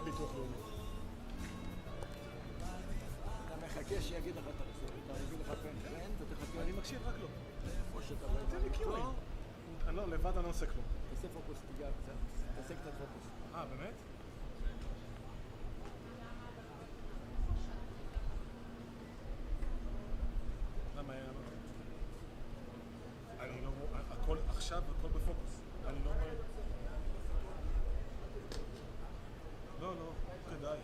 וביטוח לאומי. אתה מחכה שיגיד לך את הרצוג, אתה מביא לך פן, ותחכה... אני מקשיב רק לו. או שאתה רואה... תן לי קיורים. לא, לבד אני לא עושה כלום. תעשה פוקוס, תעשה קצת פוקוס. באמת? למה היה? אני לא רואה, הכל עכשיו, הכל בפוקוס. אני לא רואה. לא, כדאי.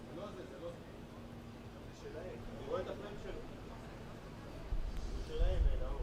זה לא שלהם, אני רואה את הפריים שלו. זה שלהם, נאור.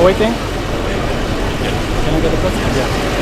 waiting? Can I get a question? Yeah.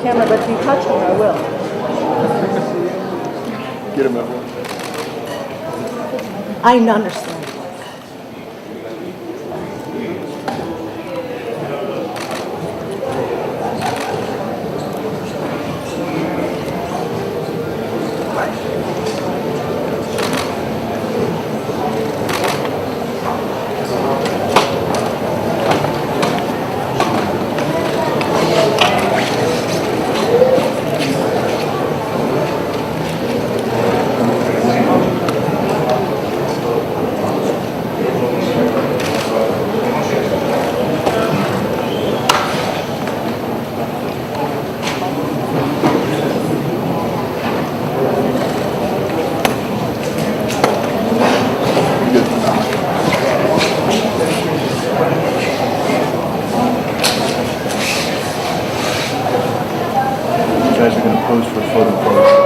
camera, but if you touch me, I will. Get him that one. I understand. guys are going to pose for a photo for us.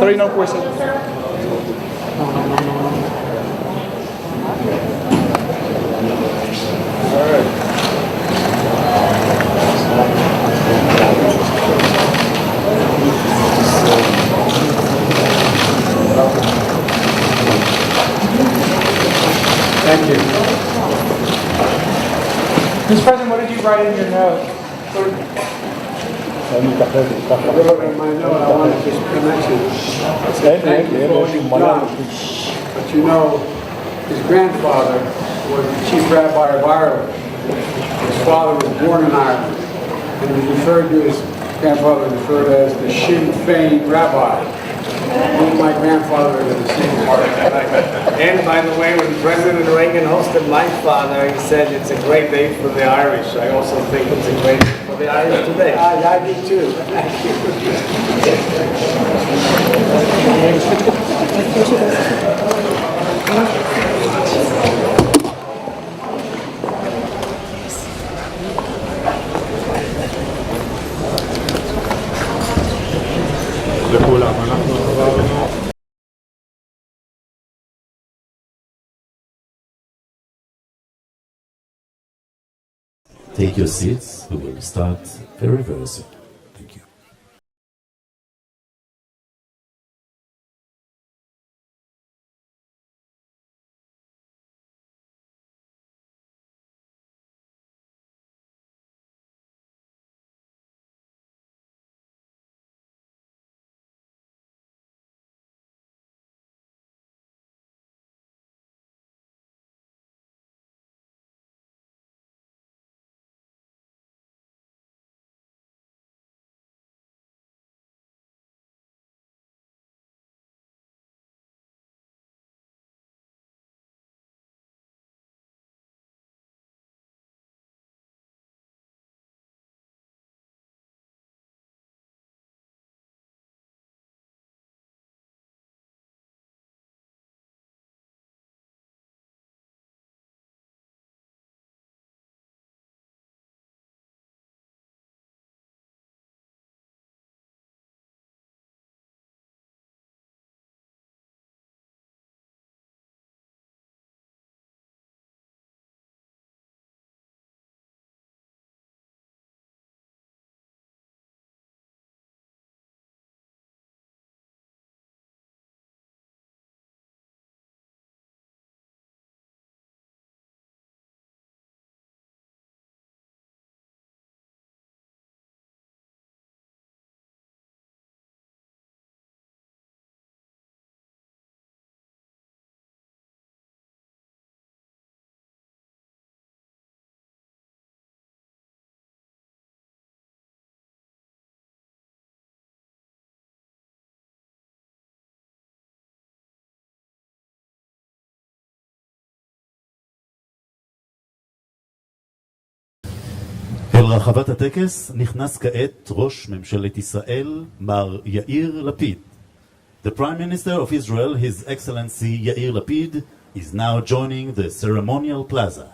Sorry, no question. Thank you. Mr. President, what did you write in your note? I wrote in my note, I wanted just to mention, thank you for all you've done. But you know, his grandfather was the chief rabbi of Ireland. His father was born in Ireland. And he referred to his grandfather referred as the Sinn Féin rabbi. Me and my grandfather are the same part. And by the way, when President Reagan hosted my father, he said it's a great day for the Irish. I also think it's a great day for the Irish today. I do too. Thank you. לכולם, אנחנו עברנו. Take your seats, we will start very, very soon. אל רחבת הטקס נכנס כעת ראש ממשלת ישראל, מר יאיר לפיד. The Prime Minister of Israel, His Excellency Yair Lapid, is now joining the ceremonial plaza.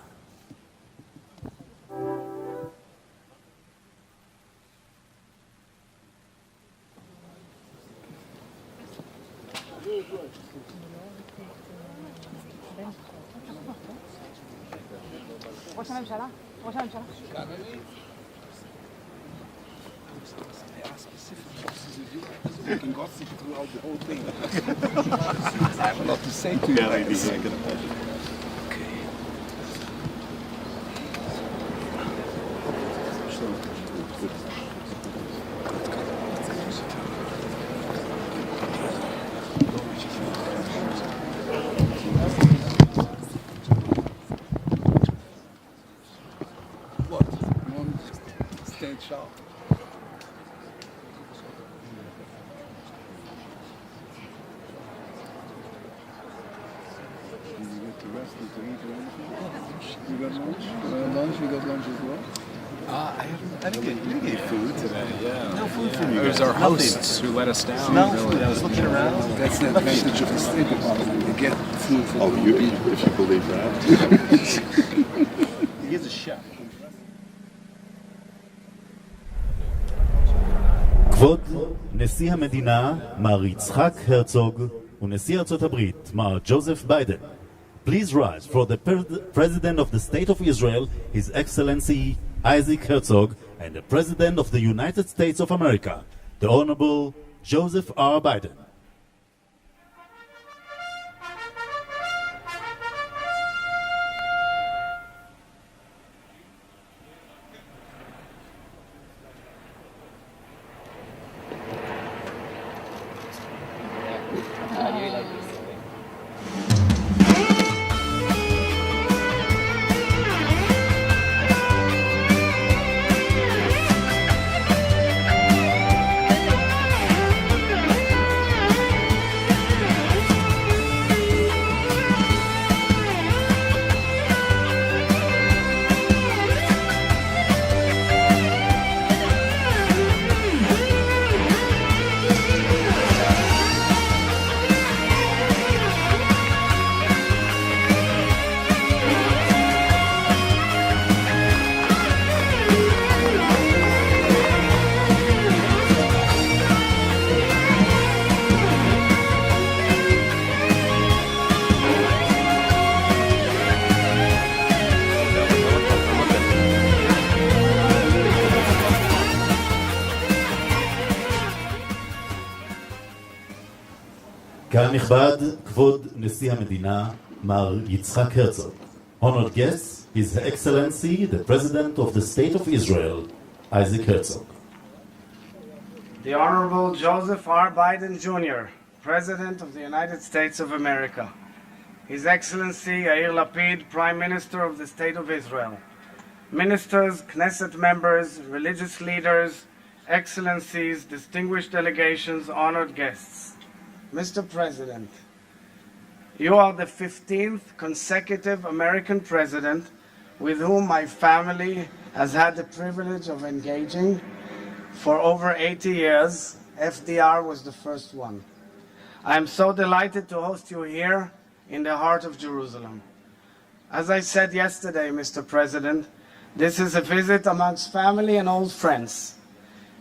ראש הממשלה, ראש הממשלה. Can God see throughout the whole thing? I have a lot to say to you. Okay. What? You want to stand sharp? You got lunch? You got lunch as well? I didn't get food today, yeah. No food from you guys. It was our hosts who let us down. No food. I was looking around. That's the advantage of the State Department. They get food for Oh, you, if you believe that. He's a chef. כבוד נשיא המדינה, מר יצחק הרצוג, ונשיא ארצות הברית, מר ג'וזף ביידן. Please rise for the President of the State of Israel, His Excellency Isaac Herzog, and the President of the United States of America, the Honorable Joseph R. Biden. קהל נכבד, כבוד נשיא המדינה, מר יצחק הרצוג. Honored guests, His Excellency, the President of the State of Israel, Isaac Herzog. The Honorable Joseph R. Biden Jr., President of the United States of America. His Excellency Yair Lapid, Prime Minister of the State of Israel. Ministers, Knesset members, religious leaders, excellencies, distinguished delegations, honored guests. Mr. President, you are the 15th consecutive American president with whom my family has had the privilege of engaging for over 80 years. FDR was the first one. I am so delighted to host you here in the heart of Jerusalem. As I said yesterday, Mr. President, this is a visit amongst family and old friends.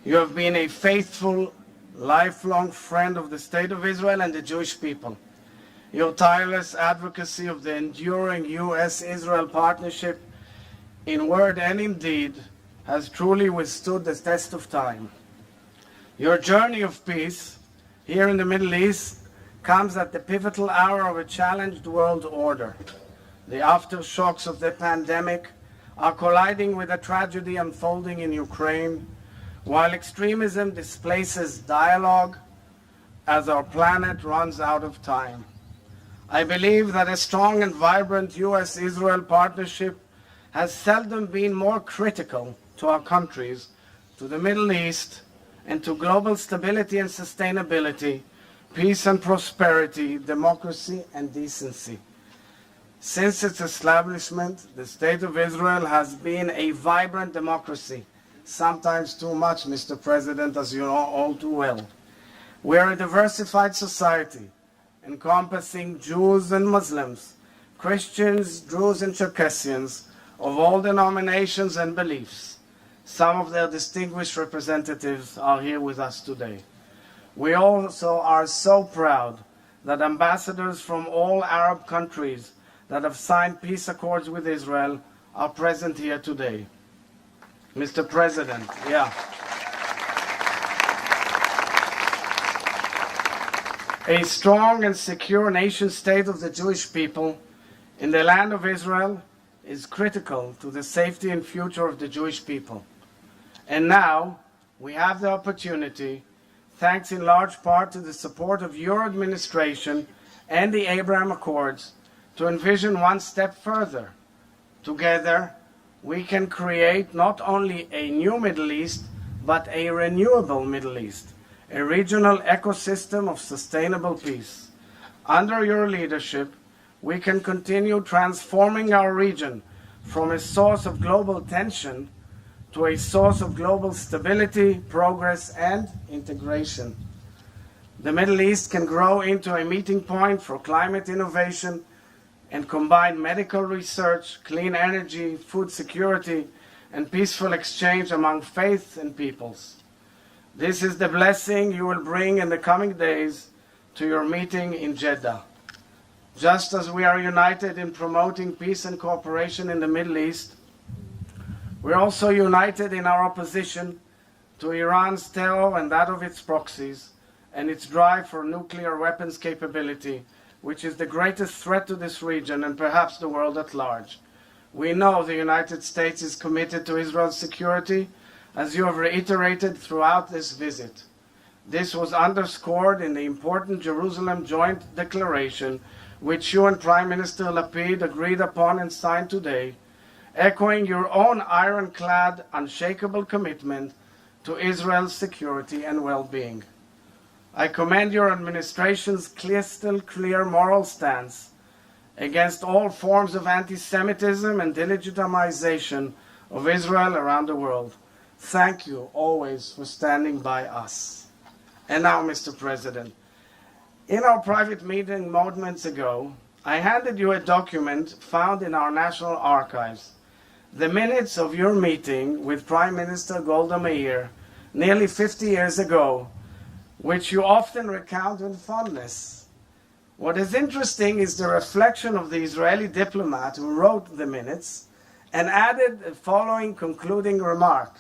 You have been a faithful, lifelong friend of the State of Israel and the Jewish people. Your tireless advocacy of the enduring U.S.-Israel partnership in word and in deed has truly withstood the test of time. Your journey of peace here in the Middle East comes at the pivotal hour of a challenged world order. The aftershocks of the pandemic are colliding with a tragedy unfolding in Ukraine, while extremism displaces dialogue as our planet runs out of time. I believe that a strong and vibrant U.S.-Israel partnership has seldom been more critical to our countries, to the Middle East, and to global stability and sustainability, peace and prosperity, democracy and decency. Since its establishment, the State of Israel has been a vibrant democracy, sometimes too much, Mr. President, as you know all too well. We are a diversified society, encompassing Jews and Muslims, Christians, Druze and Circassians, of all denominations and beliefs. Some of their distinguished representatives are here with us today. We also are so proud that ambassadors from all Arab countries that have signed peace accords with Israel are present here today. Mr. President, a strong and secure nation state of the Jewish people in the land of Israel is critical to the safety and future of the Jewish people. And now we have the opportunity, thanks in large part to the support of your administration and the Abraham Accords, to envision one step further. Together, we can create not only a new Middle East, but a renewable Middle East, a regional ecosystem of sustainable peace. Under your leadership, we can continue transforming our region from a source of global tension to a source of global stability, progress, and integration. The Middle East can grow into a meeting point for climate innovation and combine medical research, clean energy, food security, and peaceful exchange among faiths and peoples. This is the blessing you will bring in the coming days to your meeting in Jeddah. Just as we are united in promoting peace and cooperation in the Middle East, we're also united in our opposition to Iran's terror and that of its proxies, and its drive for nuclear weapons capability, which is the greatest threat to this region and perhaps the world at large. We know the United States is committed to Israel's security, as you have reiterated throughout this visit. This was underscored in the important Jerusalem Joint Declaration, which you and Prime Minister Lapid agreed upon and signed today, echoing your own ironclad, unshakable commitment to Israel's security and well-being. I commend your administration's crystal clear moral stance against all forms of anti-Semitism and delegitimization of Israel around the world. Thank you always for standing by us. And now, Mr. President, in our private meeting moments ago, I handed you a document found in our National Archives, the minutes of your meeting with Prime Minister Golda Meir nearly 50 years ago, which you often recount with fondness. What is interesting is the reflection of the Israeli diplomat who wrote the minutes and added the following concluding remark,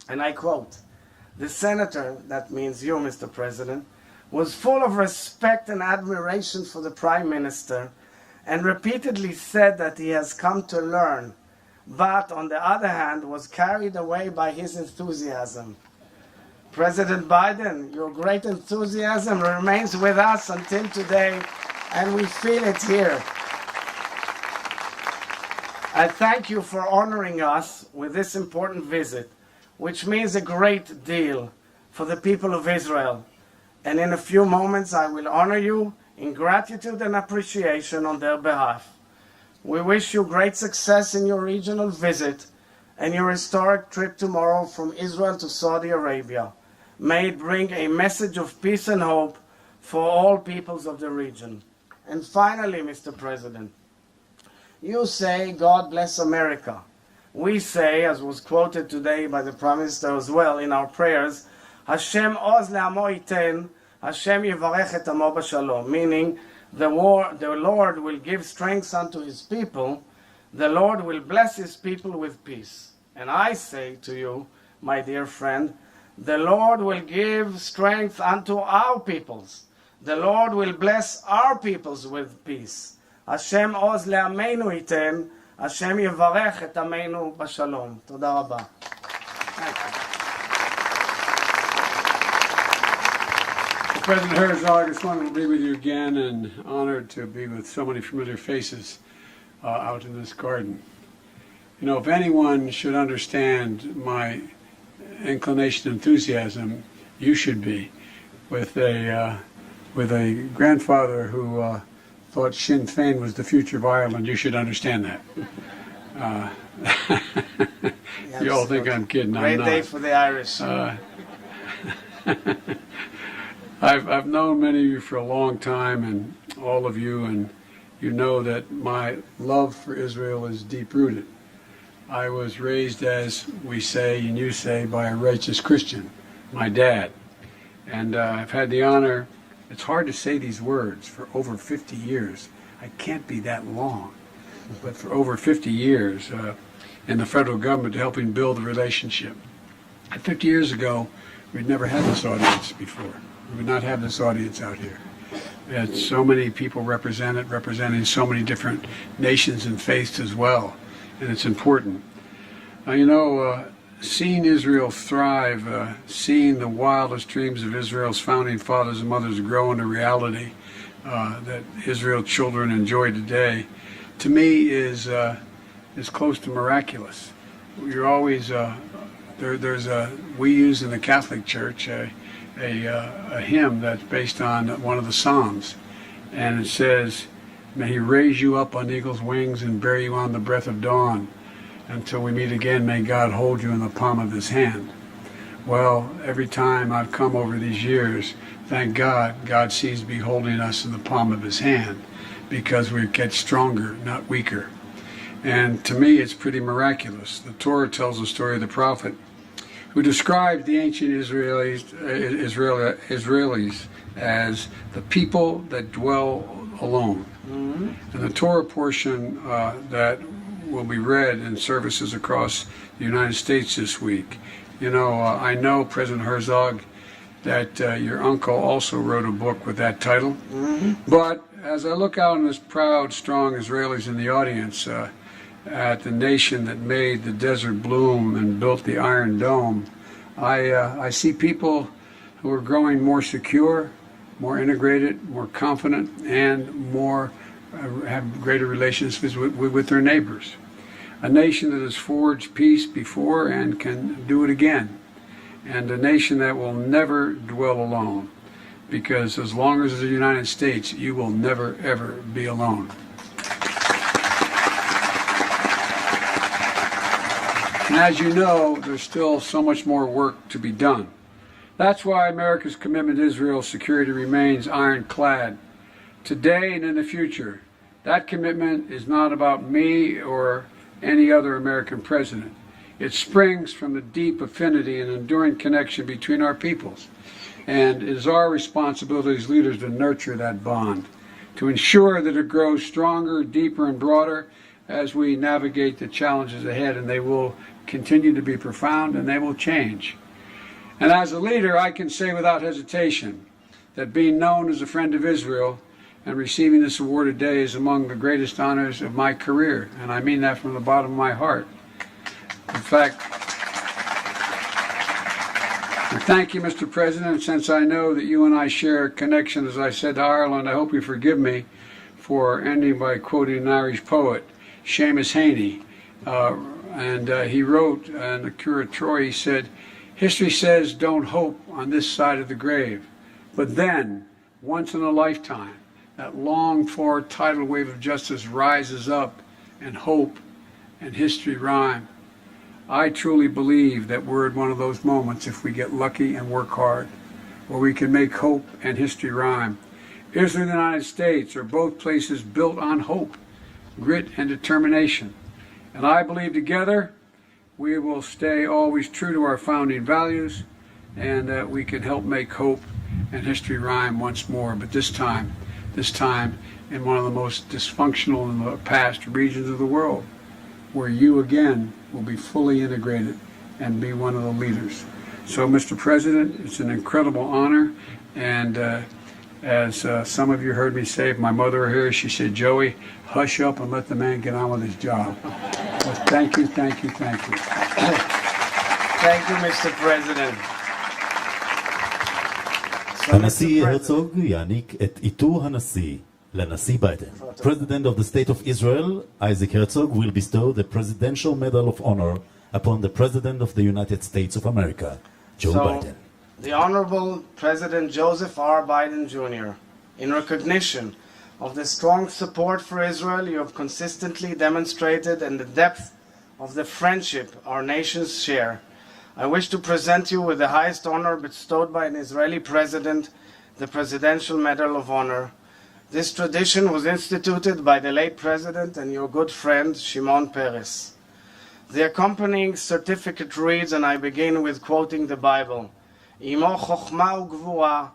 and I quote, "The senator," that means you, Mr. President, "was full of respect and admiration for the Prime Minister and repeatedly said that he has come to learn, but on the other hand was carried away by his enthusiasm." President Biden, your great enthusiasm remains with us until today, and we feel it here. I thank you for honoring us with this important visit, which means a great deal for the people of Israel. And in a few moments, I will honor you in gratitude and appreciation on their behalf. We wish you great success in your regional visit and your historic trip tomorrow from Israel to Saudi Arabia. May it bring a message of peace and hope for all peoples of the region. And finally, Mr. President, you say, God bless America. We say, as was quoted today by the Prime Minister as well in our prayers, Hashem oz le'amo iten, Hashem yivarech et amo b'shalom, meaning the Lord will give strength unto his people, the Lord will bless his people with peace. And I say to you, my dear friend, the Lord will give strength unto our peoples. The Lord will bless our peoples with peace. Hashem oz le'ameinu iten, Hashem yivarech et ameinu b'shalom. Toda rabba. President Herzog, it's wonderful to be with you again and honored to be with so many familiar faces out in this garden. You know, if anyone should understand my inclination and enthusiasm, you should be. With a grandfather who thought Sinn Féin was the future of Ireland. You should understand that. You all think I'm kidding. I'm Great not. day for the Irish. I've known many of you for a long time, and all of you, and you know that my love for Israel is deep-rooted. I was raised, as we say and you say, by a righteous Christian, my dad. And I've had the honor, it's hard to say these words, for over 50 years. I can't be that long, but for over 50 years in the federal government helping build a relationship. 50 years ago, we'd never had this audience before. We would not have this audience out here. We had so many people representing so many different nations and faiths as well, and it's important. Seeing Israel thrive, seeing the wildest dreams of Israel's founding fathers and mothers grow into reality that Israel children enjoy today, to me is close to miraculous. You're always we use in the Catholic Church a hymn that's based on one of the Psalms, and it says, "May He raise you up on eagle's wings and bear you on the breath of dawn. Until we meet again, may God hold you in the palm of His hand." Well, every time I've come over these years, thank God, God seems to be holding us in the palm of His hand because we get stronger, not weaker. And to me, it's pretty miraculous. The Torah tells the story of the prophet who described the ancient Israelis as the people that dwell alone. Mm-hmm. And the Torah portion that will be read in services across the United States this week. I know, President Herzog, that your uncle also wrote a book with that title. Mm-hmm. But as I look out on this proud, strong Israelis in the audience, at the nation that made the desert bloom and built the Iron Dome, I see people who are growing more secure, more integrated, more confident, and more have greater relationships with their neighbors. A nation that has forged peace before and can do it again. And a nation that will never dwell alone. Because as long as the United States, you will never, ever be alone. And as you know, there's still so much more work to be done. That's why America's commitment to Israel's security remains ironclad. Today and in the future, that commitment is not about me or any other American president. It springs from the deep affinity and enduring connection between our peoples. And it is our responsibility as leaders to nurture that bond, to ensure that it grows stronger, deeper, and broader as we navigate the challenges ahead, and they will continue to be profound and they will change. And as a leader, I can say without hesitation that being known as a friend of Israel and receiving this award today is among the greatest honors of my career, and I mean that from the bottom of my heart. In fact, thank you, Mr. President. Since I know that you and I share a connection, as I said to Ireland, I hope you forgive me for ending by quoting an Irish poet, Seamus Heaney. He wrote in the Cure of Troy, he said, "History says don't hope on this side of the grave, but then, once in a lifetime, that longed-for tidal wave of justice rises up, and hope and history rhyme." I truly believe that we're at one of those moments, if we get lucky and work hard, where we can make hope and history rhyme. Israel and the United States are both places built on hope, grit, and determination. And I believe together we will stay always true to our founding values, and that we can help make hope and history rhyme once more. But this time in one of the most dysfunctional in the past regions of the world, where you again will be fully integrated and be one of the leaders. So, Mr. President, it's an incredible honor, and as some of you heard me say, if my mother were here, she said, "Joey, hush up and let the man get on with his job." But thank you. Thank you, Mr. President. הנשיא הרצוג יעניק את עיטור הנשיא לנשיא ביידן. President of the State of Israel, Isaac Herzog, will bestow the Presidential Medal of Honor upon the President of the United States of America, Joe Biden. The Honorable President Joseph R. Biden Jr., in recognition of the strong support for Israel you have consistently demonstrated and the depth of the friendship our nations share, I wish to present you with the highest honor bestowed by an Israeli president, the Presidential Medal of Honor. This tradition was instituted by the late president and your good friend, Shimon Peres. The accompanying certificate reads, and I begin with quoting the Bible, Imo chokhma ugvura,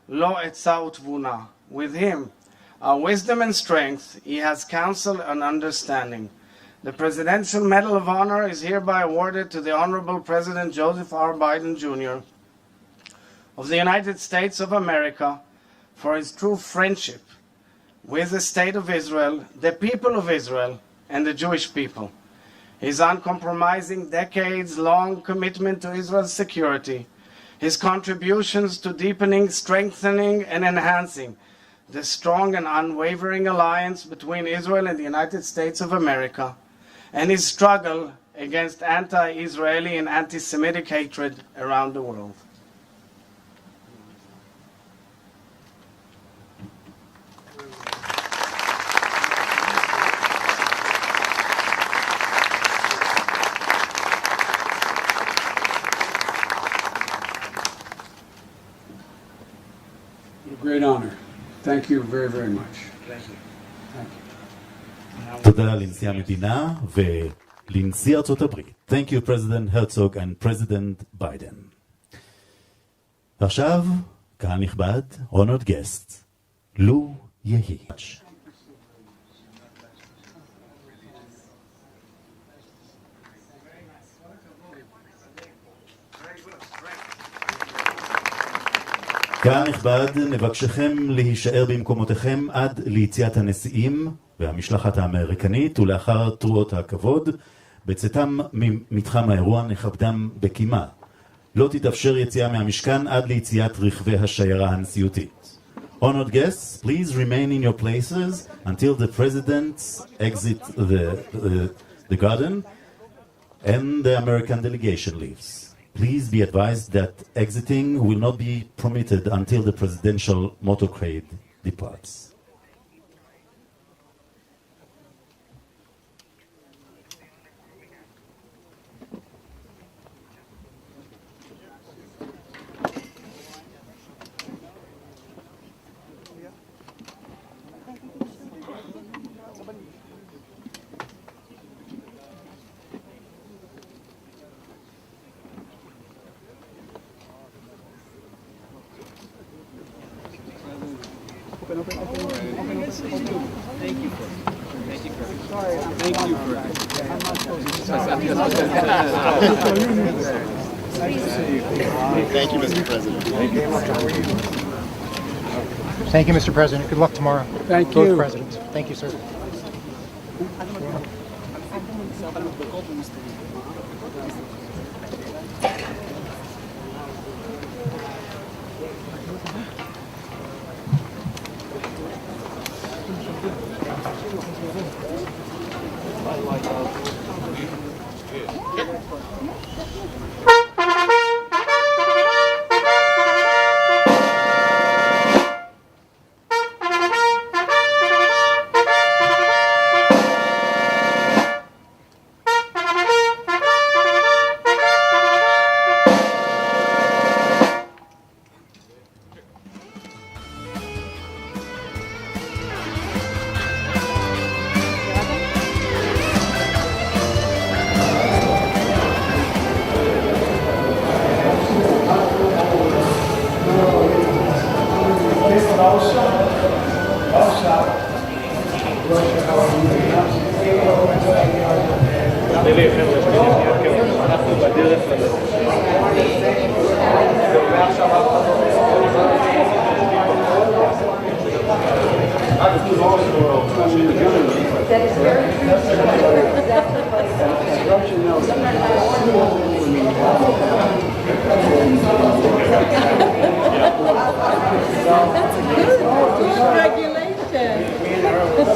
lo etza utvuna. With him, our wisdom and strength, he has counsel and understanding. The Presidential Medal of Honor is hereby awarded to the Honorable President Joseph R. Biden, Jr. of the United States of America for his true friendship with the State of Israel, the people of Israel, and the Jewish people. His uncompromising, decades-long commitment to Israel's security, his contributions to deepening, strengthening, and enhancing the strong and unwavering alliance between Israel and the United States of America, and his struggle against anti-Israeli and anti-Semitic hatred around the world. Great honor. Thank you very, very much. Thank you. Thank you. תודה לנשיא המדינה ולנשיא ארצות הברית. Thank you, President Herzog and President Biden. ועכשיו, קהל נכבד, honored guest, לו יהי. קהל נכבד, נבקשכם להישאר במקומותיכם עד ליציאת הנשיאים והמשלחת האמריקנית, ולאחר תרועות הכבוד, בצאתם ממתחם האירוע נכבדם בקימה. לא תתאפשר יציאה מהמשכן עד ליציאת רכבי השיירה הנשיאותית. Honored guests, please remain in your places until the presidents exit the garden and the American delegation leaves. Please be advised that exiting will not be permitted until the presidential motorcade departs. Thank you, Mr. President. Thank you, Mr. President. Good luck tomorrow. Thank Both you. presidents. Thank you, sir.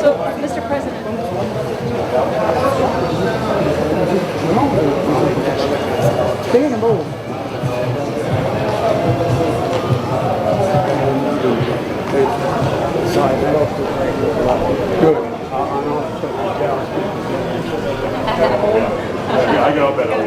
So, Mr. President. They're gonna move. Sorry, get up better,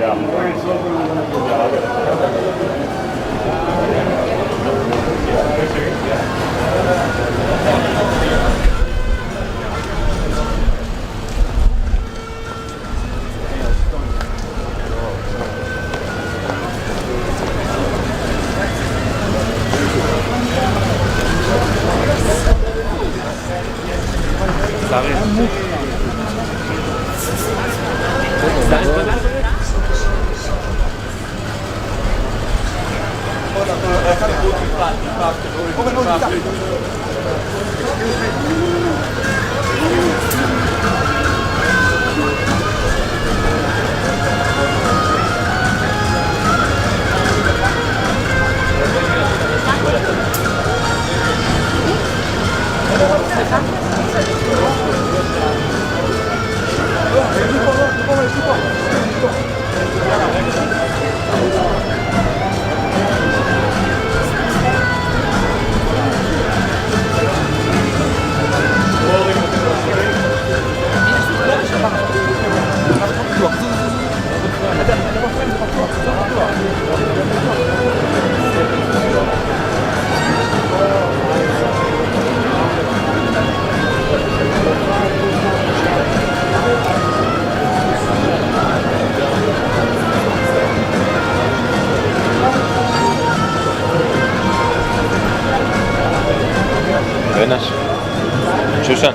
שושן.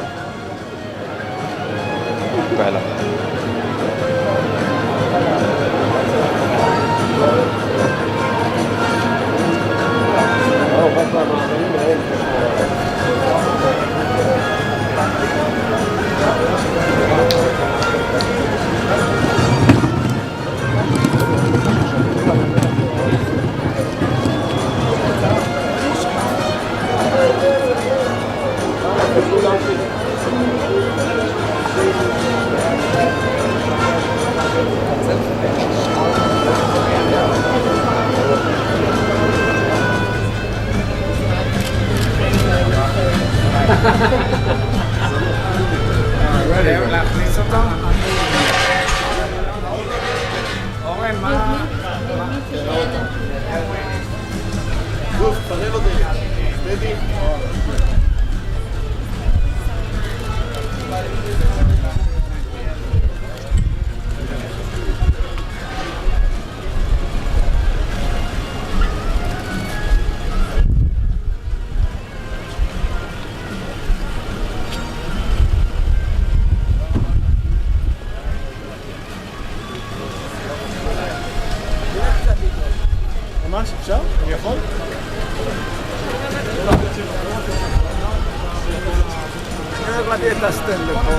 בהלה. להכניס אותו? אורן, מה? גוף, תראה לו דרך. סטדי. ממש אפשר? אני יכול? אני באתי את הסטנד לפה.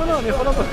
לא, אני יכול לבוא.